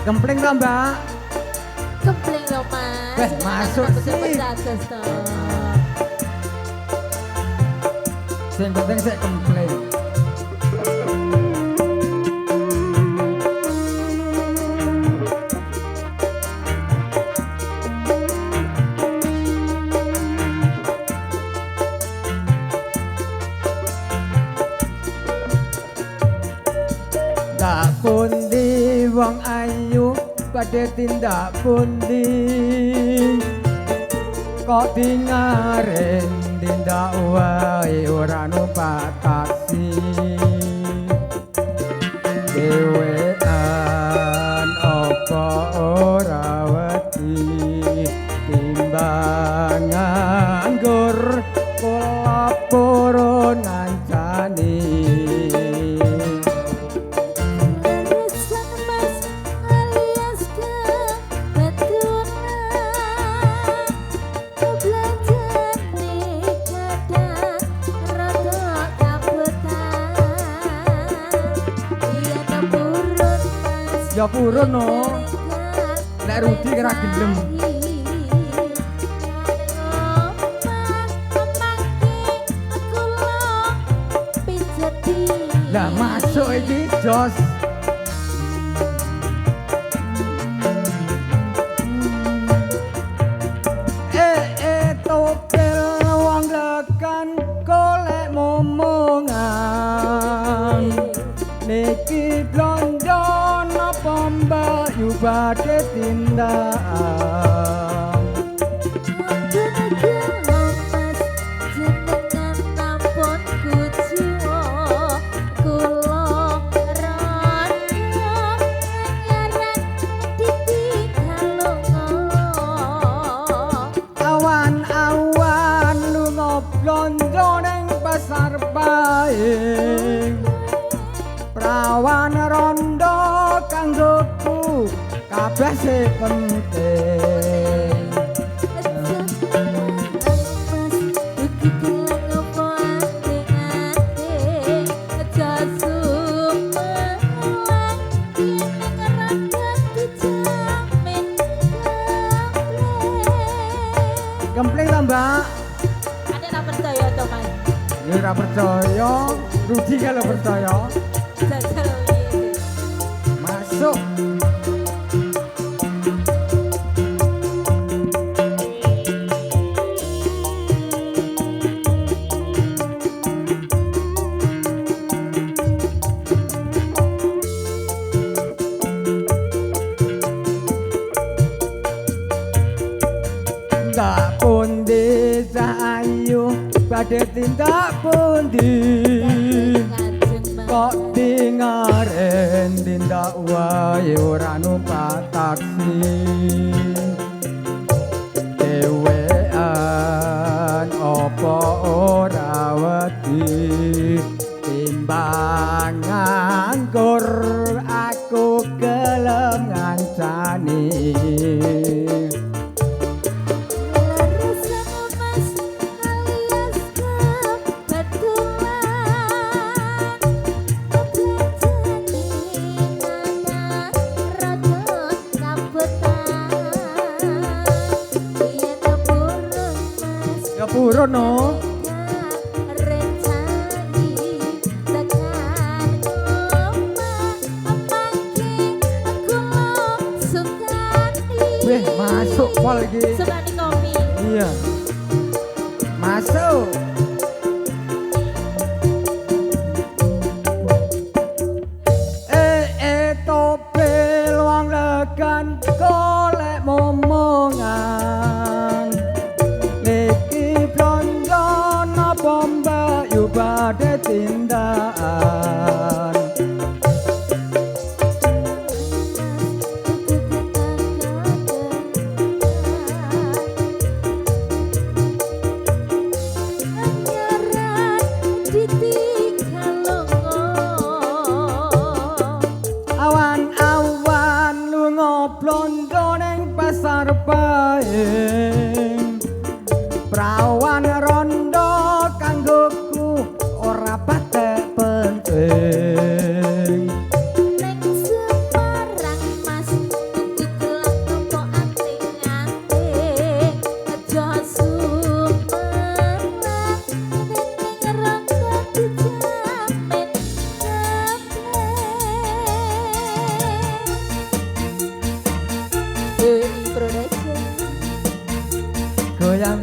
Gempling toh, Mbak? Gempling loh, Mas. Masuk sih. Sing penting sik gempling. Tak pundi wong ayu padhe tindak pundi kok dingaren tindak wae ora numpak taksi dhewean apa ora wedi timbang nganggur kula purun ngancani. Ya purun no, lek Rudi kira gelem. Lah masuk iki jos. Topel wong lekan golek momongan. Niki blonjo napa mbayu badhe tindakan. Awan-awan lunga blonjo ning pasar paing. Prawan rondo kanggoku kabeh sing penting. Gempling ta, Mbak? Ada tak percaya to, Mas? Ya ora percaya, Rudi kalau percaya. Masuk. Tak pundi sayu badhe tindak pundi kok dingaren tindak wae ora numpak taksi dhewean apa ora wedi timbang nganggur aku gelem ngancani. Purun no. Weh masuk pol iki. Sukani kopi. Iya. Masuk. Topel wong legan golek momongan. Mbayu badhe tindakan.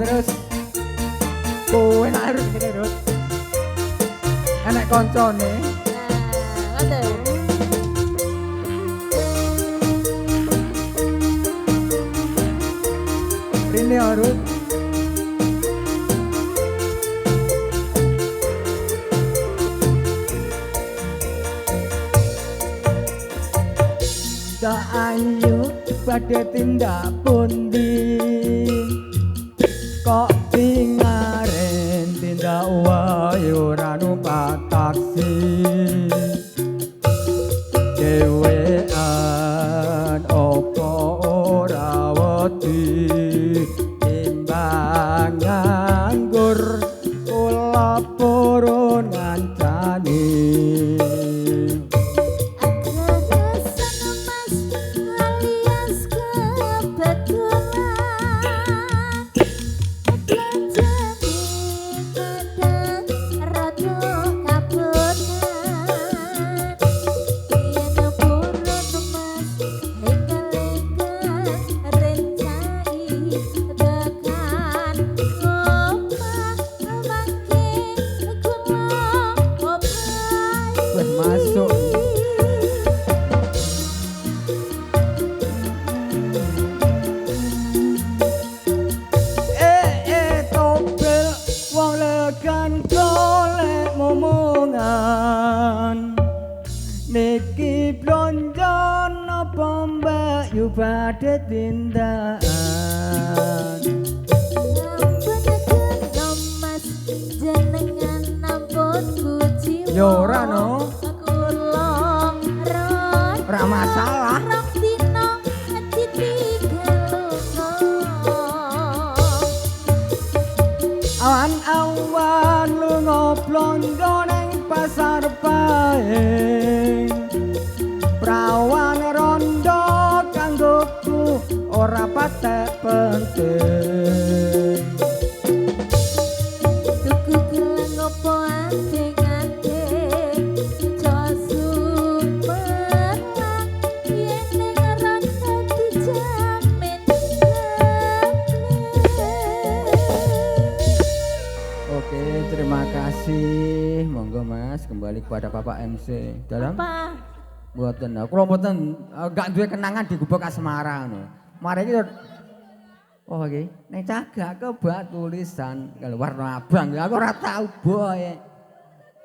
terus. Kowe nak harus ngene terus. Enek koncone. Nah, ngoten. Rene harus. Tak ayu pada tindak pundi kok pingaren tindak wae ora numpak taksi dhewean opo ora wedi timbang nganggur kula purun ngancani. Masuk topel wong legan golek momongan niki blonjon apa mbak yu badhe tindakan jenengan nampun kuci yo ora no ora masalah awan-awan lunga blonjo ning pasar paing prawan rondo kanggoku ora patek penting tuku gelang opo ate-ate josu merlang yen ning rondo dijamin Oke, terima kasih. Monggo Mas, kembali kepada Bapak MC. Dalam apa mboten. Kula mboten gak duwe kenangan di Gubuk Asmara ngono. Mari iki oh iki ning cagak kebak tulisan kalau warna abang. Aku ora tau boy.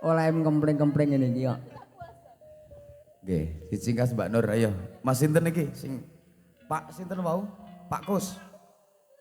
Oleh kempling-kempling ngene iki kok. Nggih, siji kas Mbak Nur ayo. Mas sinten iki sing Pak sinten wau? Pak Kus.